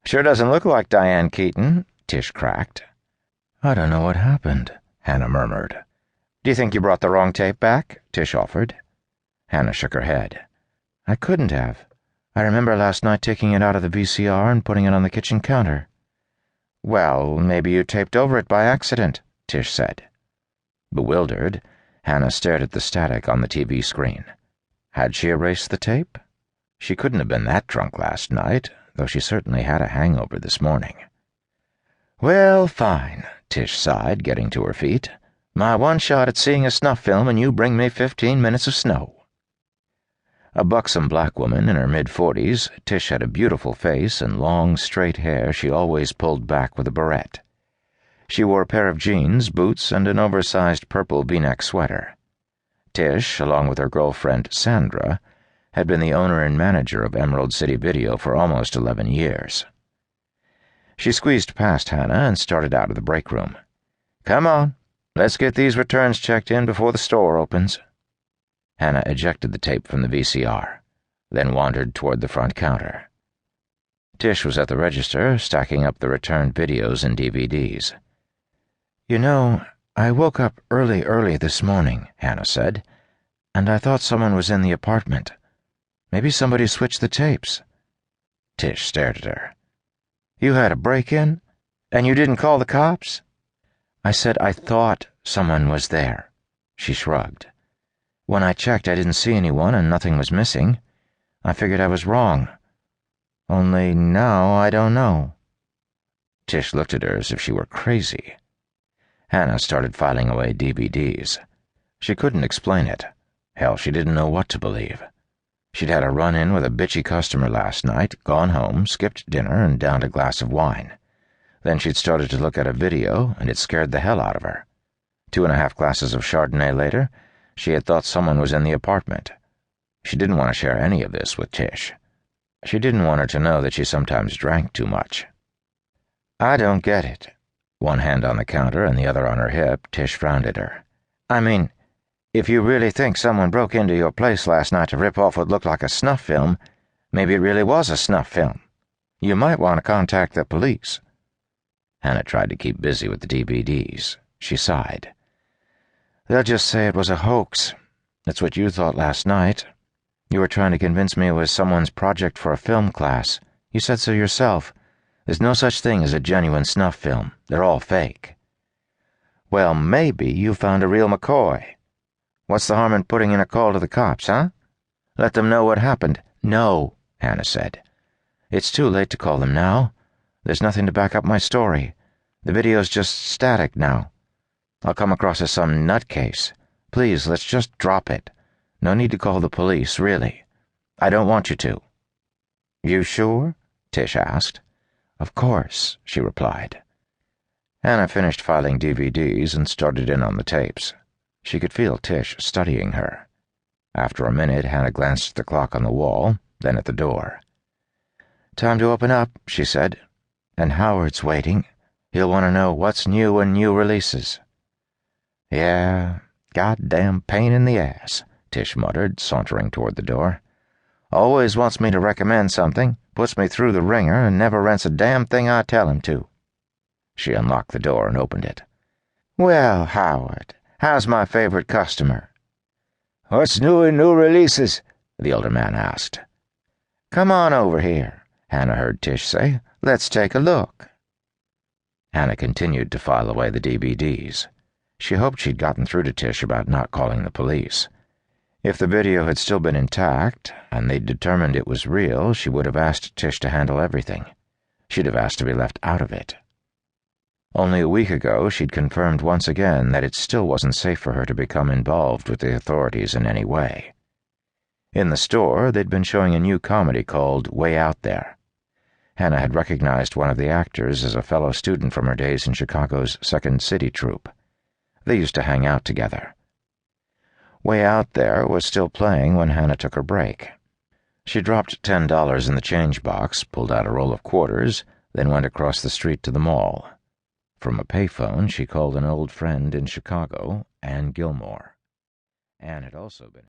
"Sure doesn't look like Diane Keaton," Tish cracked. "I don't know what happened," Hannah murmured. "Do you think you brought the wrong tape back?" Tish offered. Hannah shook her head. "I couldn't have. I remember last night taking it out of the VCR and putting it on the kitchen counter." "Well, maybe you taped over it by accident," Tish said. Bewildered, Hannah stared at the static on the TV screen. Had she erased the tape? She couldn't have been that drunk last night, though she certainly had a hangover this morning. "Well, fine," Tish sighed, getting to her feet. "My one shot at seeing a snuff film, and you bring me 15 minutes of snow." A buxom black woman in her mid-40s, Tish had a beautiful face and long, straight hair she always pulled back with a barrette. She wore a pair of jeans, boots, and an oversized purple V-neck sweater. Tish, along with her girlfriend Sandra, had been the owner and manager of Emerald City Video for almost 11 years. She squeezed past Hannah and started out of the break room. "Come on, let's get these returns checked in before the store opens." Hannah ejected the tape from the VCR, then wandered toward the front counter. Tish was at the register, stacking up the returned videos and DVDs. "You know, I woke up early this morning," Hannah said, "and I thought someone was in the apartment. Maybe somebody switched the tapes." Tish stared at her. "You had a break-in? And you didn't call the cops?" "I said I thought someone was there." She shrugged. "When I checked, I didn't see anyone and nothing was missing. I figured I was wrong. Only now I don't know." Tish looked at her as if she were crazy. Hannah started filing away DVDs. She couldn't explain it. Hell, she didn't know what to believe. She'd had a run-in with a bitchy customer last night, gone home, skipped dinner, and downed a glass of wine. Then she'd started to look at a video, and it scared the hell out of her. 2.5 glasses of Chardonnay later, she had thought someone was in the apartment. She didn't want to share any of this with Tish. She didn't want her to know that she sometimes drank too much. "I don't get it." One hand on the counter and the other on her hip, Tish frowned at her. "I mean, if you really think someone broke into your place last night to rip off what looked like a snuff film, maybe it really was a snuff film. You might want to contact the police." Hannah tried to keep busy with the DVDs. She sighed. "They'll just say it was a hoax. That's what you thought last night. You were trying to convince me it was someone's project for a film class. You said so yourself. There's no such thing as a genuine snuff film. They're all fake." "Well, maybe you found a real McCoy. What's the harm in putting in a call to the cops, huh? Let them know what happened." "No," Hannah said. "It's too late to call them now. There's nothing to back up my story. The video's just static now. I'll come across as some nutcase. Please, let's just drop it. No need to call the police, really. I don't want you to." "You sure?" Tish asked. "Of course," she replied. Hannah finished filing DVDs and started in on the tapes. She could feel Tish studying her. After a minute, Hannah glanced at the clock on the wall, then at the door. "Time to open up," she said. "And Howard's waiting. He'll want to know what's new in new releases." "Yeah, goddamn pain in the ass," Tish muttered, sauntering toward the door. "Always wants me to recommend something, puts me through the ringer, and never rents a damn thing I tell him to." She unlocked the door and opened it. "Well, Howard, how's my favorite customer?" "What's new in new releases?" the older man asked. "Come on over here," Hannah heard Tish say. "Let's take a look." Hannah continued to file away the DVDs. She hoped she'd gotten through to Tish about not calling the police. If the video had still been intact, and they'd determined it was real, she would have asked Tish to handle everything. She'd have asked to be left out of it. Only a week ago, she'd confirmed once again that it still wasn't safe for her to become involved with the authorities in any way. In the store, they'd been showing a new comedy called Way Out There. Hannah had recognized one of the actors as a fellow student from her days in Chicago's Second City troupe. They used to hang out together. Way Out There was still playing when Hannah took her break. She dropped $10 in the change box, pulled out a roll of quarters, then went across the street to the mall. From a payphone, she called an old friend in Chicago, Ann Gilmore. Ann had also been